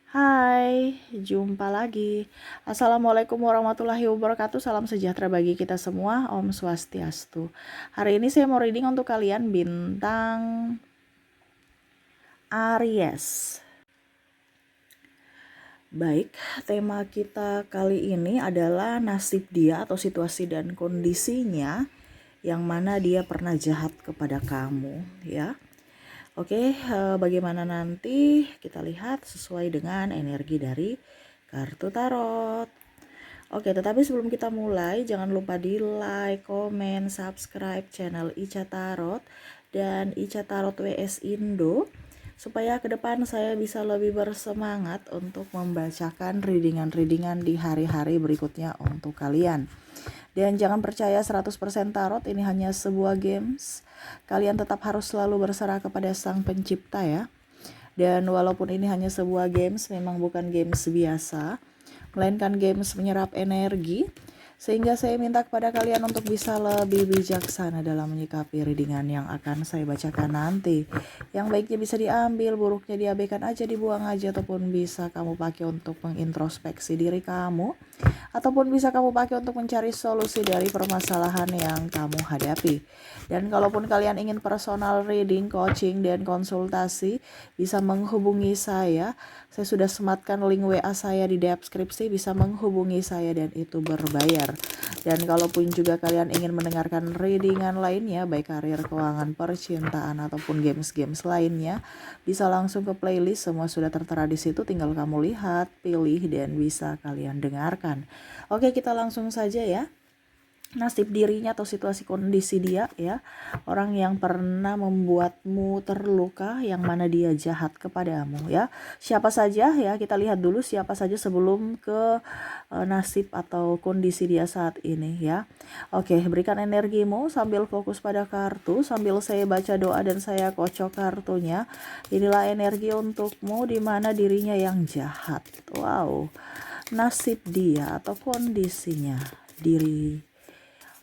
Hai, jumpa lagi. Assalamualaikum warahmatullahi wabarakatuh. Salam sejahtera bagi kita semua. Om Swastiastu. Hari ini saya mau reading untuk kalian bintang Aries. Baik, tema kita kali ini adalah nasib dia atau situasi dan kondisinya yang mana dia pernah jahat kepada kamu, ya. Oke, bagaimana nanti kita lihat sesuai dengan energi dari kartu tarot. Oke, tetapi sebelum kita mulai, jangan lupa di like, komen, subscribe channel Ica Tarot dan Ica Tarot WS Indo, supaya ke depan saya bisa lebih bersemangat untuk membacakan readingan-readingan di hari-hari berikutnya untuk kalian. Dan jangan percaya 100% tarot, ini hanya sebuah games. Kalian tetap harus selalu berserah kepada Sang Pencipta ya. Dan walaupun ini hanya sebuah games, memang bukan games biasa, melainkan games menyerap energi. Sehingga saya minta kepada kalian untuk bisa lebih bijaksana dalam menyikapi readingan yang akan saya bacakan nanti. Yang baiknya bisa diambil, buruknya diabaikan aja, dibuang aja, ataupun bisa kamu pakai untuk mengintrospeksi diri kamu, ataupun bisa kamu pakai untuk mencari solusi dari permasalahan yang kamu hadapi. Dan kalaupun kalian ingin personal reading, coaching, dan konsultasi, bisa menghubungi saya. Saya sudah sematkan link WA saya di deskripsi, bisa menghubungi saya dan itu berbayar. Dan kalaupun juga kalian ingin mendengarkan readingan lainnya, baik karir, keuangan, percintaan, ataupun games-games lainnya, bisa langsung ke playlist, semua sudah tertera di situ, tinggal kamu lihat, pilih, dan bisa kalian dengarkan. Oke, kita langsung saja ya. Nasib dirinya atau situasi kondisi dia ya, orang yang pernah membuatmu terluka, yang mana dia jahat kepadamu ya. Siapa saja ya, kita lihat dulu siapa saja sebelum ke nasib atau kondisi dia saat ini ya. Oke, berikan energimu sambil fokus pada kartu, sambil saya baca doa dan saya kocok kartunya. Inilah energi untukmu di mana dirinya yang jahat. Wow, nasib dia atau kondisinya, diri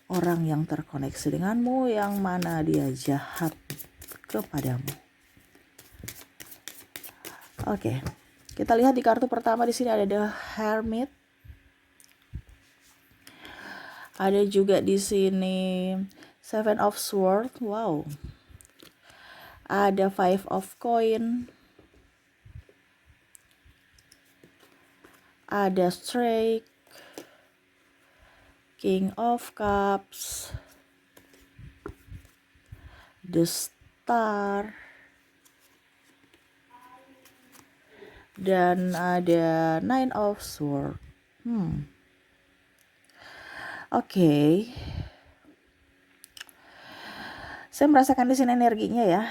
orang yang terkoneksi denganmu yang mana dia jahat kepadamu. Oke, kita lihat di kartu pertama, di sini ada The Hermit. Ada juga di sini Seven of Swords. Wow. Ada Five of Coin. Ada Strike. King of Cups. The Star. Dan ada Nine of Swords. Oke. Saya merasakan di sini energinya ya.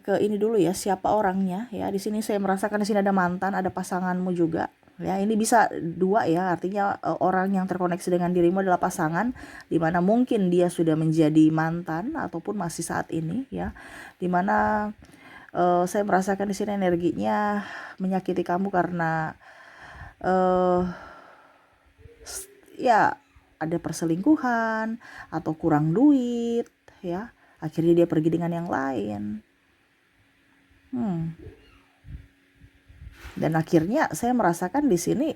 Ke ini dulu ya, siapa orangnya ya. Di sini saya merasakan di sini ada mantan, ada pasanganmu juga. Ya, ini bisa dua ya, artinya orang yang terkoneksi dengan dirimu adalah pasangan, dimana mungkin dia sudah menjadi mantan ataupun masih saat ini ya. Dimana saya merasakan di sini energinya menyakiti kamu karena ya ada perselingkuhan atau kurang duit ya. Akhirnya dia pergi dengan yang lain. Dan akhirnya saya merasakan di sini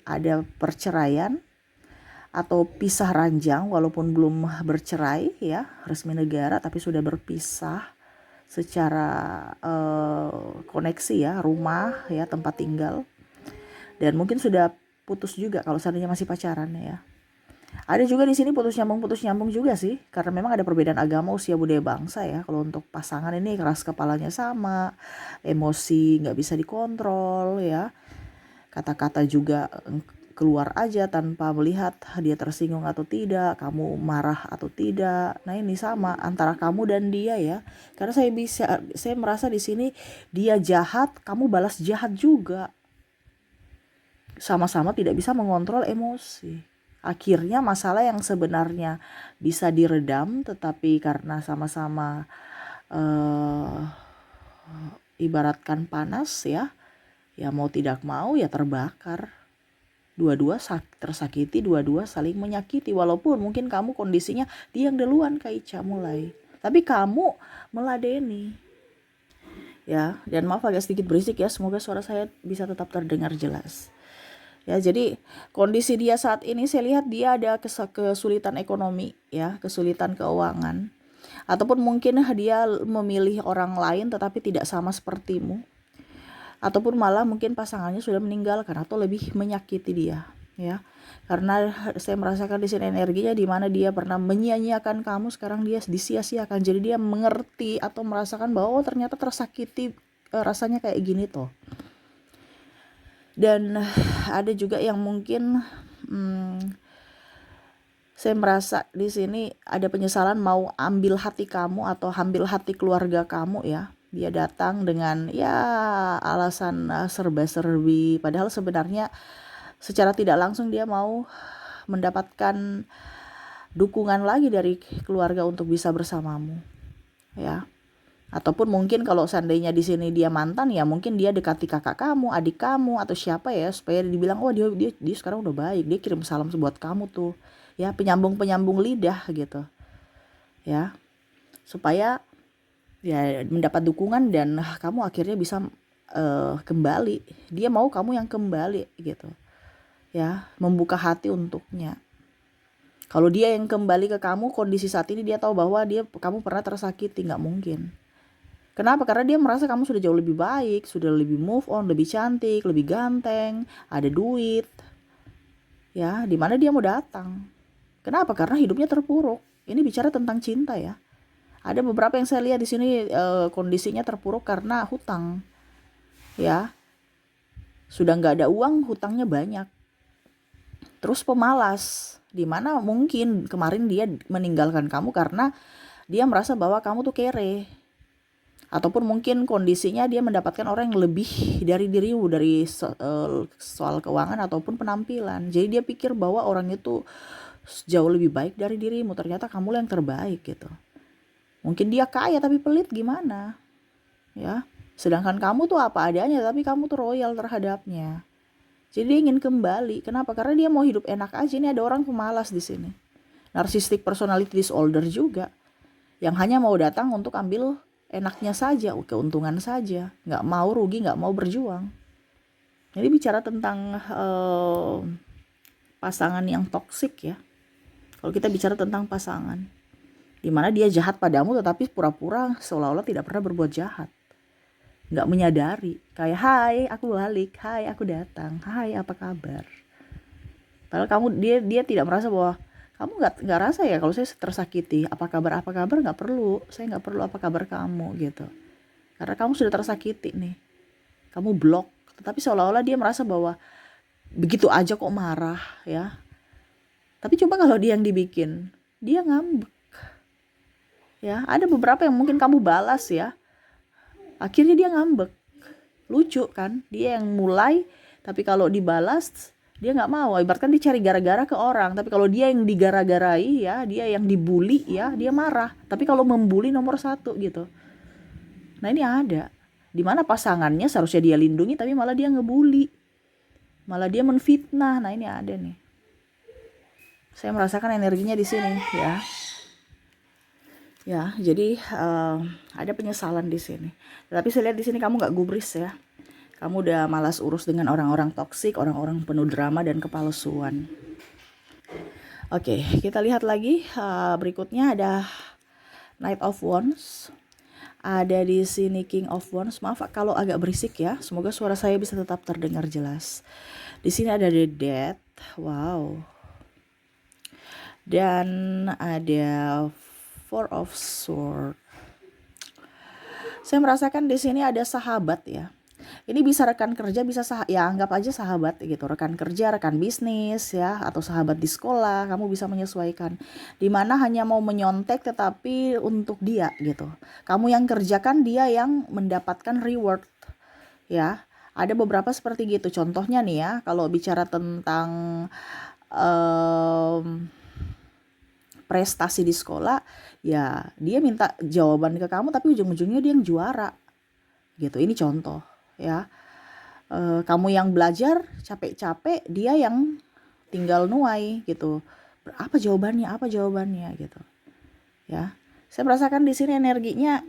ada perceraian atau pisah ranjang, walaupun belum bercerai ya, resmi negara, tapi sudah berpisah secara koneksi ya, rumah ya, tempat tinggal. Dan mungkin sudah putus juga kalau seandainya masih pacaran ya. Ada juga di sini putus nyambung juga sih, karena memang ada perbedaan agama, usia, budaya, bangsa ya. Kalau untuk pasangan ini keras kepalanya sama, emosi nggak bisa dikontrol ya, kata-kata juga keluar aja tanpa melihat dia tersinggung atau tidak, kamu marah atau tidak. Nah ini sama antara kamu dan dia ya, karena saya merasa di sini dia jahat, kamu balas jahat juga, sama-sama tidak bisa mengontrol emosi. Akhirnya masalah yang sebenarnya bisa diredam, tetapi karena sama-sama ibaratkan panas ya, ya mau tidak mau ya terbakar. Dua-dua tersakiti, dua-dua saling menyakiti. Walaupun mungkin kamu kondisinya dia yang duluan Kak Ica mulai, tapi kamu meladeni. ya. Dan maaf agak sedikit berisik ya, semoga suara saya bisa tetap terdengar jelas. Ya, jadi kondisi dia saat ini saya lihat dia ada kesulitan ekonomi ya, kesulitan keuangan. Ataupun mungkin dia memilih orang lain tetapi tidak sama sepertimu. Ataupun malah mungkin pasangannya sudah meninggalkan atau lebih menyakiti dia ya. Karena saya merasakan di sini energinya di mana dia pernah menyia-nyiakan kamu, sekarang dia disia-siakan. Jadi dia mengerti atau merasakan bahwa oh, ternyata tersakiti rasanya kayak gini toh. Dan ada juga yang mungkin saya merasa di sini ada penyesalan mau ambil hati kamu atau ambil hati keluarga kamu ya. Dia datang dengan ya alasan serba-serbi, padahal sebenarnya secara tidak langsung dia mau mendapatkan dukungan lagi dari keluarga untuk bisa bersamamu ya. Ataupun mungkin kalau seandainya di sini dia mantan, ya mungkin dia dekati kakak kamu, adik kamu atau siapa ya, supaya dibilang oh dia sekarang udah baik, dia kirim salam buat kamu tuh ya, penyambung lidah gitu ya, supaya ya mendapat dukungan dan kamu akhirnya bisa kembali. Dia mau kamu yang kembali gitu ya, membuka hati untuknya. Kalau dia yang kembali ke kamu, kondisi saat ini dia tahu bahwa kamu pernah tersakiti, nggak mungkin. Kenapa? Karena dia merasa kamu sudah jauh lebih baik, sudah lebih move on, lebih cantik, lebih ganteng, ada duit. Ya, di mana dia mau datang? Kenapa? Karena hidupnya terpuruk. Ini bicara tentang cinta ya. Ada beberapa yang saya lihat di sini kondisinya terpuruk karena hutang. Ya, sudah nggak ada uang, hutangnya banyak. Terus pemalas, di mana mungkin kemarin dia meninggalkan kamu karena dia merasa bahwa kamu tuh kere. Ataupun mungkin kondisinya dia mendapatkan orang yang lebih dari dirimu, dari soal keuangan ataupun penampilan. Jadi dia pikir bahwa orang itu jauh lebih baik dari dirimu, ternyata kamu yang terbaik gitu. Mungkin dia kaya tapi pelit gimana ya, sedangkan kamu tuh apa adanya tapi kamu tuh royal terhadapnya. Jadi dia ingin kembali. Kenapa? Karena dia mau hidup enak aja. Ini ada orang pemalas di sini, narcissistic personality disorder juga, yang hanya mau datang untuk ambil enaknya saja, keuntungan saja, nggak mau rugi, nggak mau berjuang. Jadi bicara tentang pasangan yang toksik ya. Kalau kita bicara tentang pasangan, di mana dia jahat padamu tetapi pura-pura seolah-olah tidak pernah berbuat jahat, nggak menyadari. Kayak hai aku balik, hai aku datang, hai apa kabar. Padahal dia tidak merasa bahwa kamu nggak rasa ya kalau saya tersakiti, apa kabar nggak perlu, saya nggak perlu apa kabar kamu gitu, karena kamu sudah tersakiti nih, kamu blok. Tetapi seolah-olah dia merasa bahwa begitu aja kok marah ya. Tapi coba kalau dia yang dibikin, dia ngambek ya. Ada beberapa yang mungkin kamu balas ya, akhirnya dia ngambek. Lucu kan, dia yang mulai tapi kalau dibalas dia nggak mau. Ibaratkan dia cari gara-gara ke orang, tapi kalau dia yang digara-garai ya, dia yang dibully ya, dia marah. Tapi kalau membuli nomor satu gitu. Nah ini ada, dimana pasangannya seharusnya dia lindungi tapi malah dia ngebully, malah dia menfitnah. Nah ini ada nih, saya merasakan energinya di sini ya. Ya, jadi ada penyesalan di sini. Tapi saya lihat di sini kamu nggak gubris ya. Kamu udah malas urus dengan orang-orang toksik, orang-orang penuh drama dan kepalsuan. Oke, kita lihat lagi berikutnya ada Knight of Wands. Ada di sini King of Wands. Maaf kalau agak berisik ya. Semoga suara saya bisa tetap terdengar jelas. Di sini ada The Death. Wow. Dan ada Four of Swords. Saya merasakan di sini ada sahabat ya. Ini bisa rekan kerja, bisa ya anggap aja sahabat gitu, rekan kerja, rekan bisnis ya, atau sahabat di sekolah. Kamu bisa menyesuaikan. Dimana hanya mau menyontek tetapi untuk dia gitu. Kamu yang kerjakan, dia yang mendapatkan reward ya. Ada beberapa seperti gitu. Contohnya nih ya, kalau bicara tentang prestasi di sekolah, ya dia minta jawaban ke kamu tapi ujung-ujungnya dia yang juara gitu. Ini contoh ya. Kamu yang belajar capek-capek, dia yang tinggal nuai gitu. Apa jawabannya gitu ya. Saya merasakan di sini energinya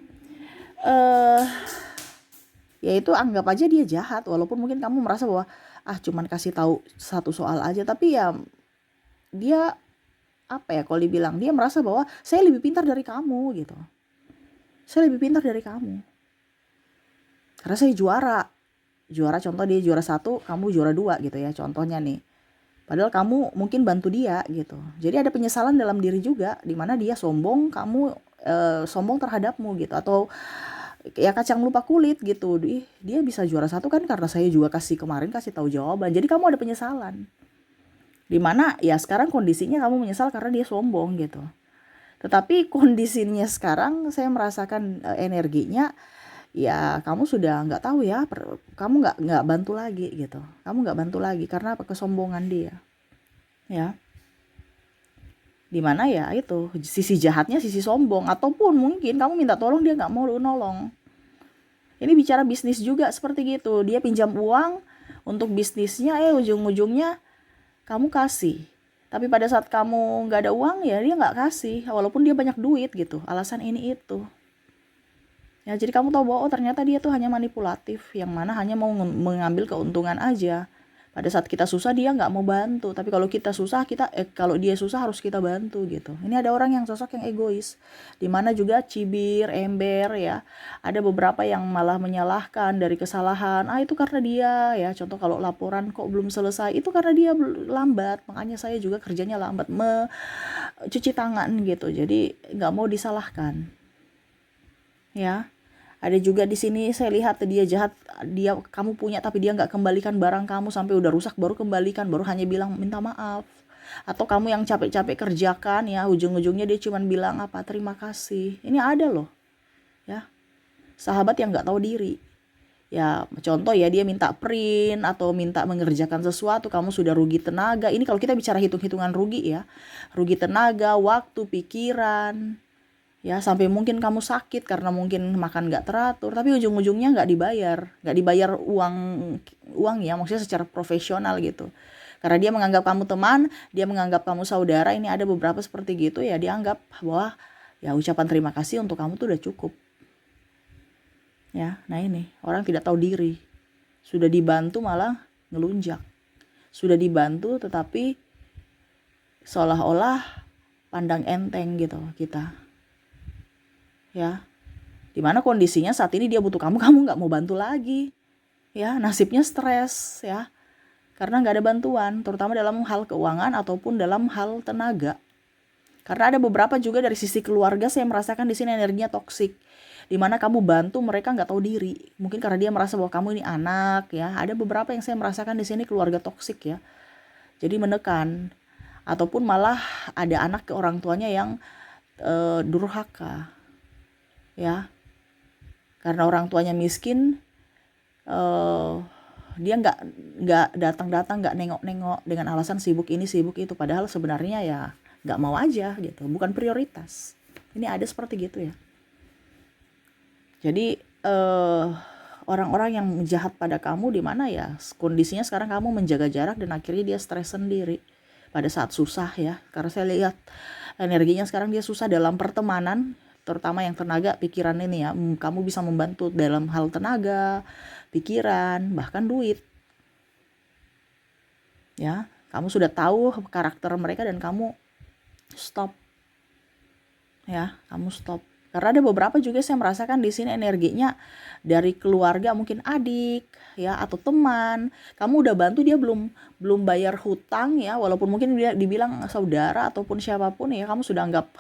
ya itu anggap aja dia jahat, walaupun mungkin kamu merasa bahwa cuman kasih tahu satu soal aja, tapi ya dia apa ya, kalau dibilang dia merasa bahwa saya lebih pintar dari kamu gitu, saya lebih pintar dari kamu karena saya juara contoh, dia juara 1, kamu juara 2 gitu ya contohnya nih. Padahal kamu mungkin bantu dia gitu. Jadi ada penyesalan dalam diri juga, di mana dia sombong, kamu sombong terhadapmu gitu. Atau ya kacang lupa kulit gitu. Dia bisa juara 1 kan karena saya juga kemarin kasih tahu jawaban. Jadi kamu ada penyesalan. Di mana ya sekarang kondisinya kamu menyesal karena dia sombong gitu. Tetapi kondisinya sekarang saya merasakan energinya, ya kamu sudah nggak tahu ya, kamu nggak bantu lagi gitu. Kamu nggak bantu lagi karena apa? Kesombongan dia. Ya, dimana ya itu sisi jahatnya, sisi sombong, ataupun mungkin kamu minta tolong dia nggak mau nolong. Ini bicara bisnis juga seperti gitu, dia pinjam uang untuk bisnisnya, ujung-ujungnya kamu kasih, tapi pada saat kamu nggak ada uang ya dia nggak kasih, walaupun dia banyak duit gitu, alasan ini itu ya. Jadi kamu tahu bahwa ternyata dia tuh hanya manipulatif, yang mana hanya mau mengambil keuntungan aja. Pada saat kita susah dia nggak mau bantu, tapi kalau kita susah kalau dia susah harus kita bantu gitu. Ini ada orang yang sosok yang egois, dimana juga cibir, ember ya. Ada beberapa yang malah menyalahkan dari kesalahan, itu karena dia ya. Contoh kalau laporan kok belum selesai, itu karena dia lambat, makanya saya juga kerjanya lambat, cuci tangan gitu. Jadi nggak mau disalahkan ya. Ada juga di sini saya lihat dia jahat, kamu punya tapi dia nggak kembalikan barang kamu sampai udah rusak baru kembalikan, baru hanya bilang minta maaf. Atau kamu yang capek-capek kerjakan ya, ujung-ujungnya dia cuma bilang apa, terima kasih. Ini ada loh ya, sahabat yang nggak tahu diri ya. Contoh ya, dia minta print atau minta mengerjakan sesuatu, kamu sudah rugi tenaga. Ini kalau kita bicara hitung-hitungan rugi ya, rugi tenaga, waktu, pikiran ya, sampai mungkin kamu sakit karena mungkin makan nggak teratur, tapi ujung-ujungnya nggak dibayar uang ya, maksudnya secara profesional gitu, karena dia menganggap kamu teman, dia menganggap kamu saudara. Ini ada beberapa seperti gitu ya, dia anggap bahwa ya ucapan terima kasih untuk kamu tuh udah cukup ya. Nah ini orang tidak tahu diri, sudah dibantu malah ngelunjak, sudah dibantu tetapi seolah-olah pandang enteng gitu kita ya. Dimana kondisinya saat ini dia butuh kamu nggak mau bantu lagi ya, nasibnya stres ya, karena nggak ada bantuan, terutama dalam hal keuangan ataupun dalam hal tenaga. Karena ada beberapa juga dari sisi keluarga saya merasakan di sini energinya toksik, dimana kamu bantu mereka nggak tahu diri, mungkin karena dia merasa bahwa kamu ini anak ya. Ada beberapa yang saya merasakan di sini keluarga toksik ya, jadi menekan, ataupun malah ada anak ke orang tuanya yang durhaka ya, karena orang tuanya miskin, dia nggak datang-datang, nggak nengok-nengok dengan alasan sibuk ini sibuk itu, padahal sebenarnya ya nggak mau aja gitu, bukan prioritas. Ini ada seperti gitu ya. Jadi orang-orang yang jahat pada kamu, di mana ya kondisinya sekarang kamu menjaga jarak dan akhirnya dia stres sendiri pada saat susah ya. Karena saya lihat energinya sekarang dia susah dalam pertemanan, terutama yang tenaga, pikiran ini ya. Kamu bisa membantu dalam hal tenaga, pikiran, bahkan duit ya. Kamu sudah tahu karakter mereka dan kamu stop ya, kamu stop. Karena ada beberapa juga saya merasakan di sini energinya dari keluarga, mungkin adik ya atau teman. Kamu udah bantu dia belum bayar hutang ya, walaupun mungkin dia dibilang saudara ataupun siapapun ya, kamu sudah anggap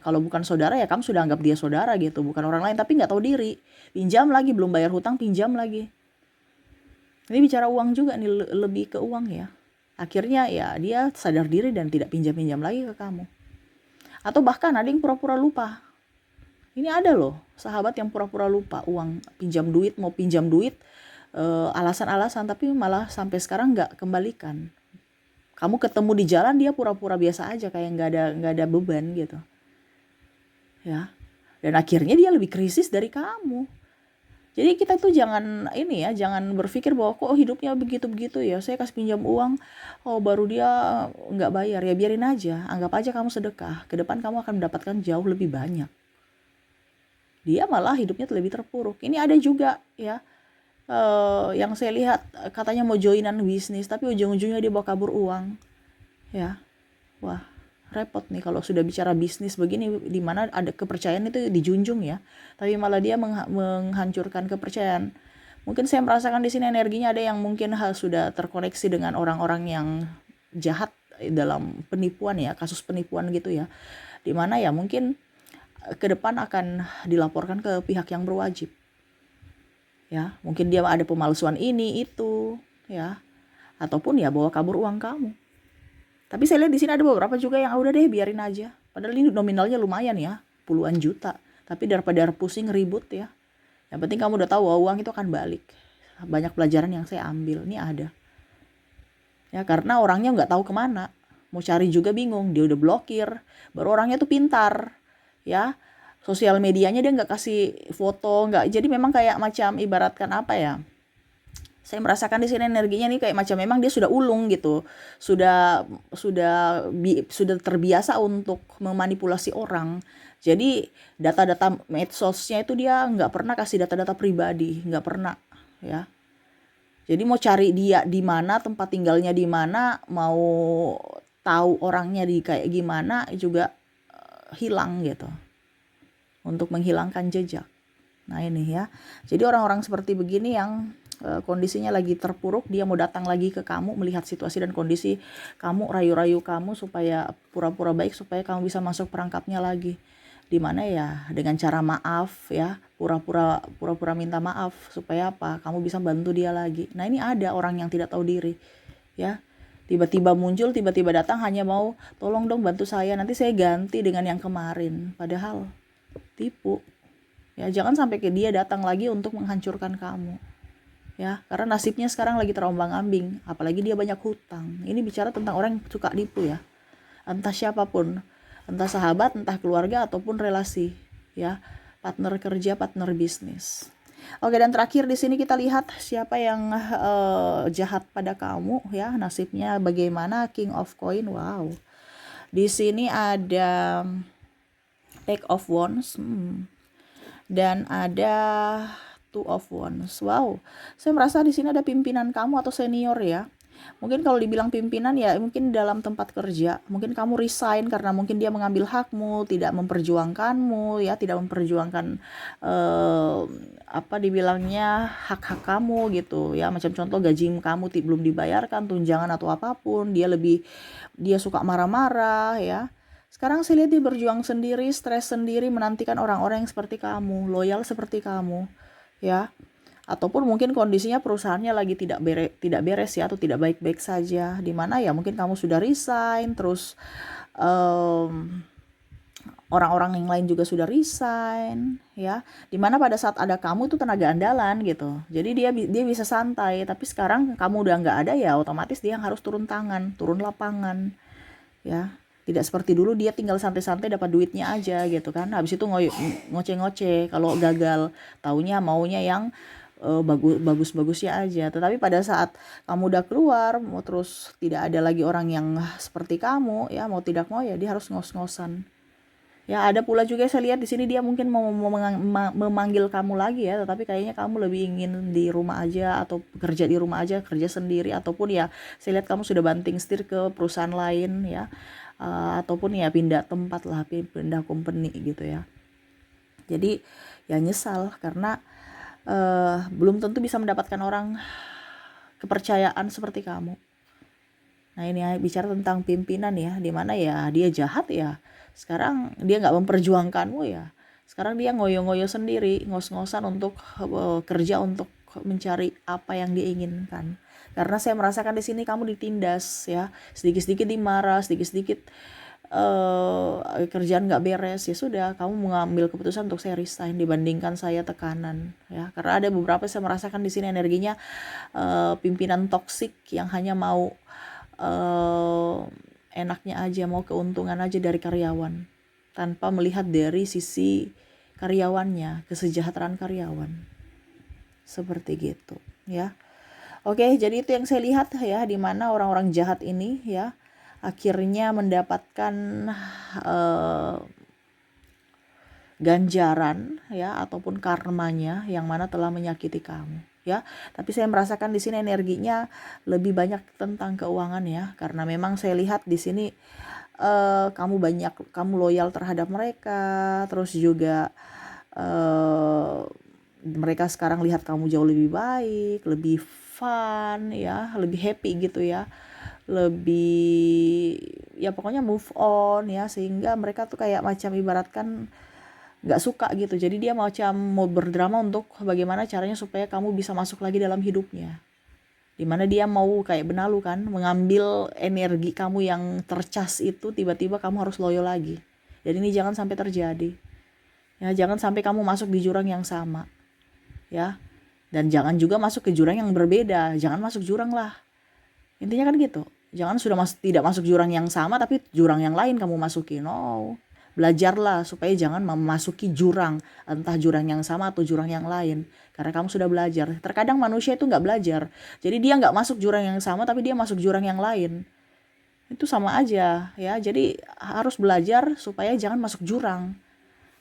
kalau bukan saudara ya kamu sudah anggap dia saudara gitu, bukan orang lain, tapi nggak tahu diri. Pinjam lagi, belum bayar hutang, pinjam lagi. Ini bicara uang juga nih, lebih ke uang ya. Akhirnya ya dia sadar diri dan tidak pinjam-pinjam lagi ke kamu. Atau bahkan ada yang pura-pura lupa. Ini ada loh sahabat yang pura-pura lupa uang, mau pinjam duit, alasan-alasan, tapi malah sampai sekarang nggak kembalikan. Kamu ketemu di jalan dia pura-pura biasa aja, kayak nggak ada beban gitu ya. Dan akhirnya dia lebih krisis dari kamu. Jadi kita tuh jangan berpikir bahwa kok hidupnya begitu-begitu ya, saya kasih pinjam uang, baru dia nggak bayar, ya biarin aja, anggap aja kamu sedekah, ke depan kamu akan mendapatkan jauh lebih banyak. Dia malah hidupnya lebih terpuruk. Ini ada juga ya, yang saya lihat katanya mau joinan bisnis, tapi ujung-ujungnya dia bawa kabur uang, ya. Wah, repot nih kalau sudah bicara bisnis begini, di mana ada kepercayaan itu dijunjung ya, tapi malah dia menghancurkan kepercayaan. Mungkin saya merasakan di sini energinya ada yang mungkin sudah terkoneksi dengan orang-orang yang jahat dalam penipuan ya, kasus penipuan gitu ya, di mana ya mungkin ke depan akan dilaporkan ke pihak yang berwajib. Ya, mungkin dia ada pemalsuan ini itu, ya, ataupun ya bawa kabur uang kamu. Tapi saya lihat di sini ada beberapa juga yang udah deh biarin aja. Padahal ini nominalnya lumayan ya, puluhan juta. Tapi daripada pusing ribut ya. Yang penting kamu udah tahu bahwa uang itu akan balik. Banyak pelajaran yang saya ambil, ini ada. Ya, karena orangnya nggak tahu kemana. Mau cari juga bingung, dia udah blokir. Baru orangnya tuh pintar, ya. Sosial medianya dia nggak kasih foto, nggak. Jadi memang kayak macam ibaratkan apa ya? Saya merasakan di sini energinya nih kayak macam memang dia sudah ulung gitu, sudah terbiasa untuk memanipulasi orang. Jadi data-data medsosnya itu dia nggak pernah kasih data-data pribadi, nggak pernah, ya. Jadi mau cari dia di mana, tempat tinggalnya di mana, mau tahu orangnya di kayak gimana juga hilang gitu, untuk menghilangkan jejak. Nah ini ya, jadi orang-orang seperti begini yang kondisinya lagi terpuruk, dia mau datang lagi ke kamu, melihat situasi dan kondisi kamu, rayu-rayu kamu supaya pura-pura baik, supaya kamu bisa masuk perangkapnya lagi. Dimana ya dengan cara maaf ya, pura-pura minta maaf, supaya apa, kamu bisa bantu dia lagi. Nah ini ada orang yang tidak tahu diri ya, tiba-tiba muncul, tiba-tiba datang hanya mau tolong dong bantu saya, nanti saya ganti dengan yang kemarin, padahal tipu. Ya, jangan sampai ke dia datang lagi untuk menghancurkan kamu. Ya, karena nasibnya sekarang lagi terombang-ambing, apalagi dia banyak hutang. Ini bicara tentang orang yang suka nipu ya. Entah siapapun, entah sahabat, entah keluarga ataupun relasi, ya. Partner kerja, partner bisnis. Oke, dan terakhir di sini kita lihat siapa yang jahat pada kamu ya, nasibnya bagaimana. King of Coin. Wow. Di sini ada Take of Wands. Dan ada Two of Wands. Wow, saya merasa di sini ada pimpinan kamu atau senior ya. Mungkin kalau dibilang pimpinan ya mungkin dalam tempat kerja. Mungkin kamu resign karena mungkin dia mengambil hakmu, tidak memperjuangkanmu ya, tidak memperjuangkan apa dibilangnya hak-hak kamu gitu ya. Macam contoh gaji kamu belum dibayarkan, tunjangan atau apapun, dia suka marah-marah ya. Sekarang saya lihat dia berjuang sendiri, stres sendiri, menantikan orang-orang yang seperti kamu, loyal seperti kamu, ya. Ataupun mungkin kondisinya perusahaannya lagi tidak beres ya, atau tidak baik-baik saja. Di mana ya mungkin kamu sudah resign, terus orang-orang yang lain juga sudah resign, ya. Dimana pada saat ada kamu itu tenaga andalan gitu. Jadi dia bisa santai, tapi sekarang kamu udah nggak ada ya, otomatis dia yang harus turun tangan, turun lapangan, ya. Tidak seperti dulu dia tinggal santai-santai dapat duitnya aja gitu kan. Habis itu ngoceh-ngoceh kalau gagal, taunya maunya yang bagus-bagusnya aja. Tetapi pada saat kamu udah keluar, mau terus tidak ada lagi orang yang seperti kamu ya, mau tidak mau ya dia harus ngos-ngosan. Ya ada pula juga saya lihat di sini dia mungkin mau memanggil kamu lagi ya, tetapi kayaknya kamu lebih ingin di rumah aja atau kerja di rumah aja, kerja sendiri, ataupun ya saya lihat kamu sudah banting setir ke perusahaan lain ya, ataupun ya pindah tempat lah, pindah company gitu ya. Jadi ya nyesal karena belum tentu bisa mendapatkan orang kepercayaan seperti kamu. Nah ini ya, bicara tentang pimpinan ya, dimana ya dia jahat ya, sekarang dia nggak memperjuangkanmu ya, sekarang dia ngoyo-ngoyo sendiri, ngos-ngosan untuk kerja untuk mencari apa yang dia inginkan. Karena saya merasakan di sini kamu ditindas ya, sedikit-sedikit dimarah, sedikit-sedikit kerjaan nggak beres, ya sudah kamu mengambil keputusan untuk saya resign dibandingkan saya tekanan ya. Karena ada beberapa saya merasakan di sini energinya pimpinan toksik yang hanya mau enaknya aja, mau keuntungan aja dari karyawan tanpa melihat dari sisi karyawannya, kesejahteraan karyawan, seperti gitu ya. Oke, jadi itu yang saya lihat ya, di mana orang-orang jahat ini ya akhirnya mendapatkan ganjaran ya, ataupun karmanya yang mana telah menyakiti kamu ya. Tapi saya merasakan di sini energinya lebih banyak tentang keuangan ya, karena memang saya lihat di sini kamu loyal terhadap mereka, terus juga mereka sekarang lihat kamu jauh lebih baik, lebih fun ya, lebih happy gitu ya, lebih ya pokoknya move on ya, sehingga mereka tuh kayak macam ibaratkan nggak suka gitu. Jadi dia macam mau berdrama untuk bagaimana caranya supaya kamu bisa masuk lagi dalam hidupnya. Dimana dia mau kayak benalu kan, mengambil energi kamu yang tercas itu, tiba-tiba kamu harus loyo lagi. Jadi ini jangan sampai terjadi. Ya, jangan sampai kamu masuk di jurang yang sama. Ya. Dan jangan juga masuk ke jurang yang berbeda. Jangan masuk jurang lah. Intinya kan gitu. Jangan tidak masuk jurang yang sama tapi jurang yang lain kamu masuki. No. Belajarlah supaya jangan memasuki jurang, entah jurang yang sama atau jurang yang lain, karena kamu sudah belajar. Terkadang manusia itu nggak belajar, jadi dia nggak masuk jurang yang sama tapi dia masuk jurang yang lain. Itu sama aja ya, jadi harus belajar supaya jangan masuk jurang.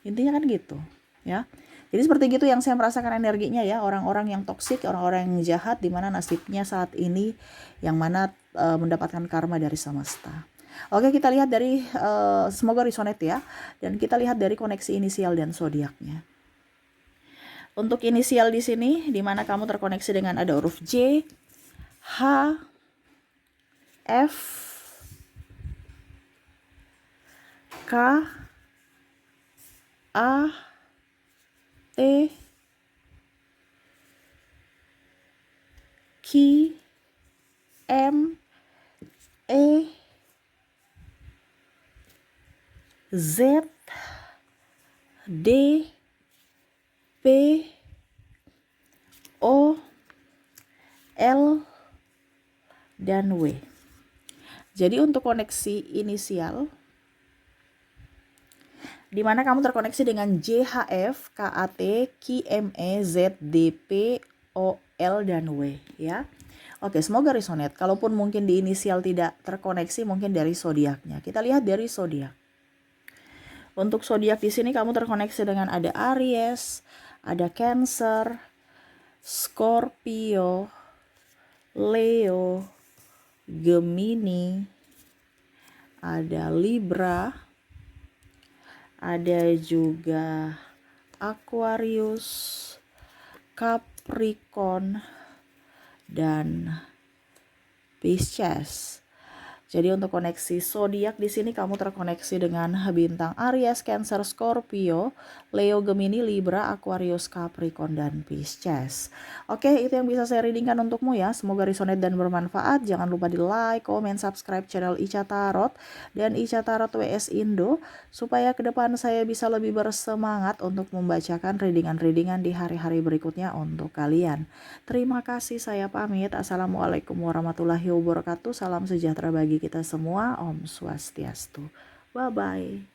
Intinya kan gitu ya. Jadi seperti gitu yang saya merasakan energinya ya, orang-orang yang toksik, orang-orang yang jahat, dimana nasibnya saat ini yang mana mendapatkan karma dari semesta. Oke, kita lihat dari semoga resonate ya, dan kita lihat dari koneksi inisial dan zodiaknya. Untuk inisial di sini, di mana kamu terkoneksi dengan ada huruf J, H, F, K, A, T, Q, M, E, Z, D, P, O, L, dan W. Jadi untuk koneksi inisial, di mana kamu terkoneksi dengan JHF, KAT, QME, ZDP, OL, dan W ya. Oke, semoga resonate. Kalaupun mungkin di inisial tidak terkoneksi, mungkin dari zodiaknya. Kita lihat dari zodiak. Untuk zodiak di sini kamu terkoneksi dengan ada Aries, ada Cancer, Scorpio, Leo, Gemini, ada Libra, ada juga Aquarius, Capricorn, dan Pisces. Jadi untuk koneksi zodiak di sini kamu terkoneksi dengan bintang Aries, Cancer, Scorpio, Leo, Gemini, Libra, Aquarius, Capricorn, dan Pisces. Oke, itu yang bisa saya readingkan untukmu ya. Semoga resonate dan bermanfaat. Jangan lupa di like, comment, subscribe channel Ica Tarot dan Ica Tarot WS Indo supaya ke depan saya bisa lebih bersemangat untuk membacakan readingan-readingan di hari-hari berikutnya untuk kalian. Terima kasih, saya pamit. Assalamualaikum warahmatullahi wabarakatuh. Salam sejahtera bagi kita semua. Om Swastiastu. Bye-bye.